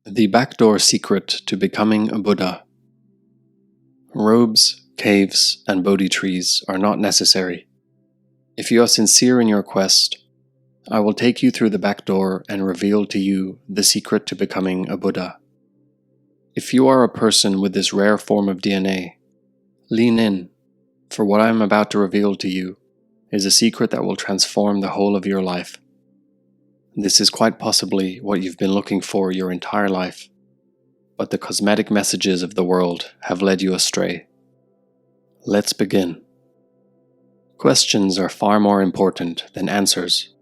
The Backdoor Secret to Becoming a Buddha. Robes, caves, and Bodhi trees are not necessary. If you are sincere in your quest, I will take you through the back door and reveal to you the secret to becoming a Buddha. If you are a person with this rare form of DNA, lean in, for what I am about to reveal to you is a secret that will transform the whole of your life. This is quite possibly what you've been looking for your entire life, but the cosmetic messages of the world have led you astray. Let's begin. Questions are far more important than answers,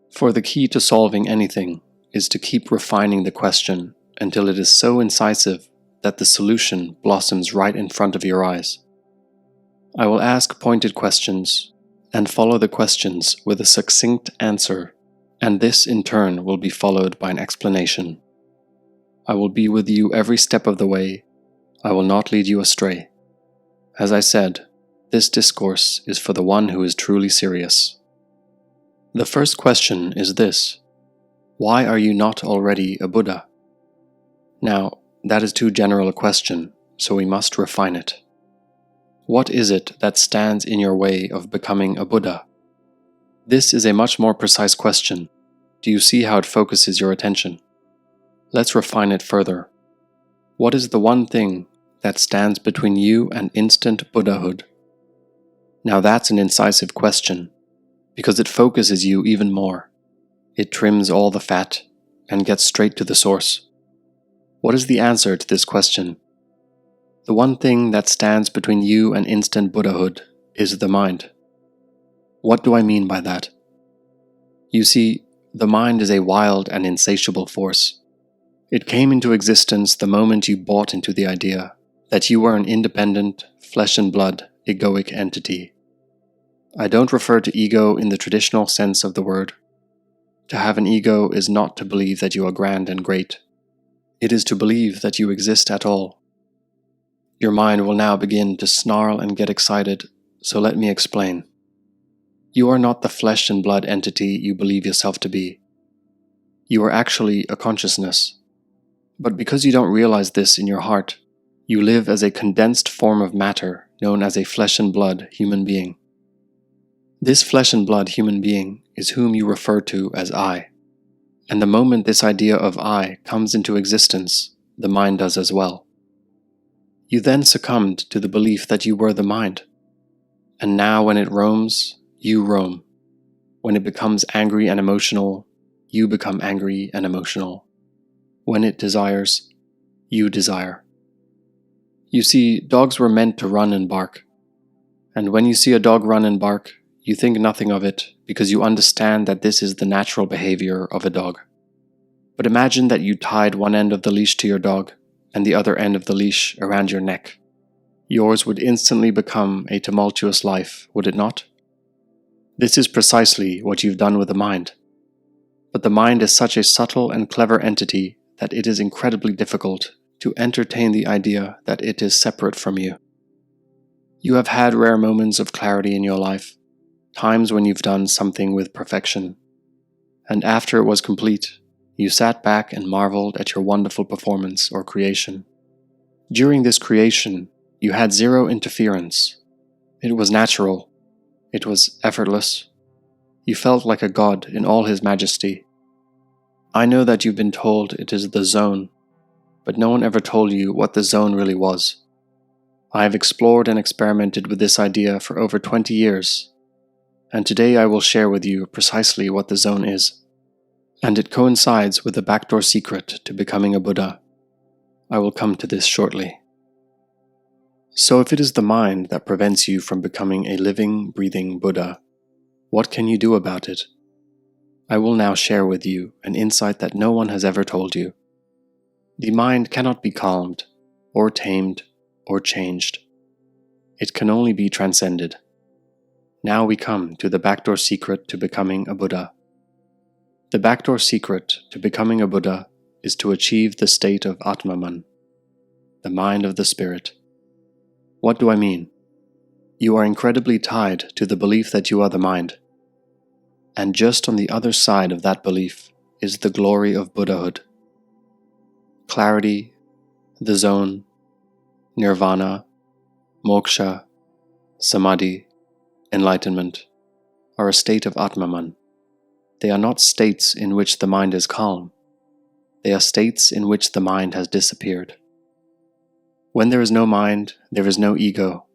for the key to solving anything is to keep refining the question until it is so incisive that the solution blossoms right in front of your eyes. I will ask pointed questions and follow the questions with a succinct answer, and this in turn will be followed by an explanation. I will be with you every step of the way. I will not lead you astray. As I said, this discourse is for the one who is truly serious. The first question is this: why are you not already a Buddha? Now, that is too general a question, so we must refine it. What is it that stands in your way of becoming a Buddha? This is a much more precise question. Do you see how it focuses your attention? Let's refine it further. What is the one thing that stands between you and instant Buddhahood? Now that's an incisive question, because it focuses you even more. It trims all the fat and gets straight to the source. What is the answer to this question? The one thing that stands between you and instant Buddhahood is the mind. What do I mean by that? You see, the mind is a wild and insatiable force. It came into existence the moment you bought into the idea that you were an independent, flesh and blood, egoic entity. I don't refer to ego in the traditional sense of the word. To have an ego is not to believe that you are grand and great. It is to believe that you exist at all. Your mind will now begin to snarl and get excited, so let me explain. You are not the flesh and blood entity you believe yourself to be. You are actually a consciousness. But because you don't realize this in your heart, you live as a condensed form of matter known as a flesh and blood human being. This flesh and blood human being is whom you refer to as I. And the moment this idea of I comes into existence, the mind does as well. You then succumbed to the belief that you were the mind. And now when it roams, you roam. When it becomes angry and emotional, you become angry and emotional. When it desires, you desire. You see, dogs were meant to run and bark. And when you see a dog run and bark, you think nothing of it because you understand that this is the natural behavior of a dog. But imagine that you tied one end of the leash to your dog and the other end of the leash around your neck. Yours would instantly become a tumultuous life, would it not? This is precisely what you've done with the mind. But the mind is such a subtle and clever entity that it is incredibly difficult to entertain the idea that it is separate from you. You have had rare moments of clarity in your life, times when you've done something with perfection. And after it was complete, you sat back and marveled at your wonderful performance or creation. During this creation, you had zero interference. It was natural. It was effortless. You felt like a god in all his majesty. I know that you've been told it is the zone, but no one ever told you what the zone really was. I have explored and experimented with this idea for over 20 years, and today I will share with you precisely what the zone is. And it coincides with the backdoor secret to becoming a Buddha. I will come to this shortly. So if it is the mind that prevents you from becoming a living, breathing Buddha, what can you do about it? I will now share with you an insight that no one has ever told you. The mind cannot be calmed, or tamed, or changed. It can only be transcended. Now we come to the backdoor secret to becoming a Buddha. The backdoor secret to becoming a Buddha is to achieve the state of Atmaman, the mind of the spirit. What do I mean? You are incredibly tied to the belief that you are the mind. And just on the other side of that belief is the glory of Buddhahood. Clarity, the zone, nirvana, moksha, samadhi, enlightenment, are a state of Atmaman. They are not states in which the mind is calm. They are states in which the mind has disappeared. When there is no mind, there is no ego.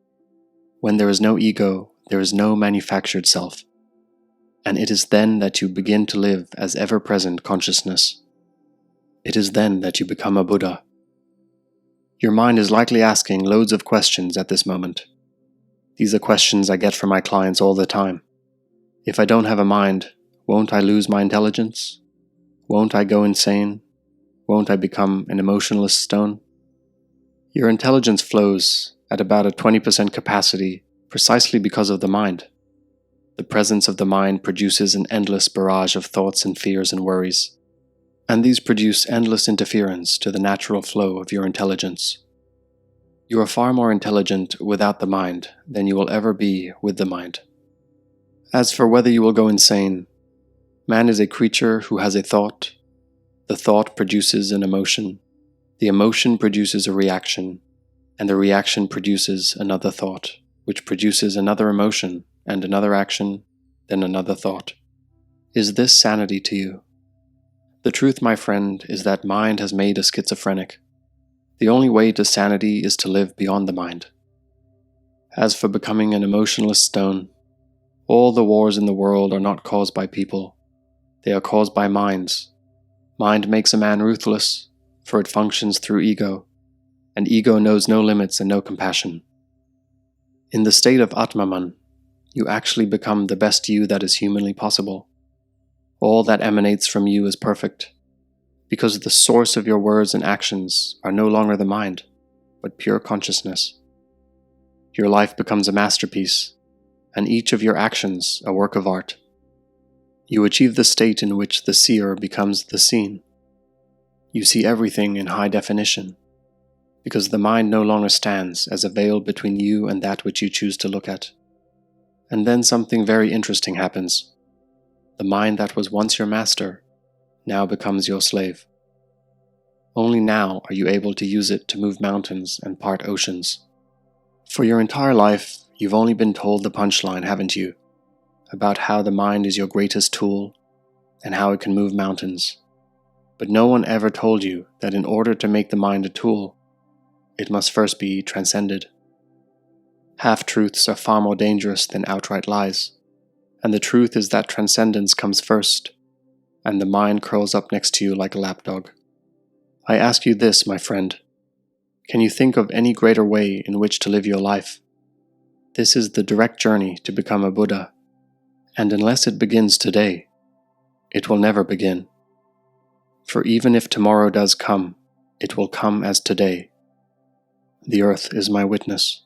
When there is no ego, there is no manufactured self. And it is then that you begin to live as ever-present consciousness. It is then that you become a Buddha. Your mind is likely asking loads of questions at this moment. These are questions I get from my clients all the time. If I don't have a mind, won't I lose my intelligence? Won't I go insane? Won't I become an emotionless stone? Your intelligence flows at about a 20% capacity precisely because of the mind. The presence of the mind produces an endless barrage of thoughts and fears and worries, and these produce endless interference to the natural flow of your intelligence. You are far more intelligent without the mind than you will ever be with the mind. As for whether you will go insane, man is a creature who has a thought. The thought produces an emotion. The emotion produces a reaction, and the reaction produces another thought, which produces another emotion and another action, then another thought. Is this sanity to you? The truth, my friend, is that mind has made us schizophrenic. The only way to sanity is to live beyond the mind. As for becoming an emotionless stone, all the wars in the world are not caused by people. They are caused by minds. Mind makes a man ruthless, for it functions through ego, and ego knows no limits and no compassion. In the state of Atmaman, you actually become the best you that is humanly possible. All that emanates from you is perfect, because the source of your words and actions are no longer the mind, but pure consciousness. Your life becomes a masterpiece, and each of your actions a work of art. You achieve the state in which the seer becomes the seen. You see everything in high definition, because the mind no longer stands as a veil between you and that which you choose to look at. And then something very interesting happens. The mind that was once your master now becomes your slave. Only now are you able to use it to move mountains and part oceans. For your entire life, you've only been told the punchline, haven't you? About how the mind is your greatest tool and how it can move mountains. But no one ever told you that in order to make the mind a tool, it must first be transcended. Half-truths are far more dangerous than outright lies, and the truth is that transcendence comes first, and the mind curls up next to you like a lapdog. I ask you this, my friend. Can you think of any greater way in which to live your life? This is the direct journey to become a Buddha, and unless it begins today, it will never begin. For even if tomorrow does come, it will come as today. The earth is my witness.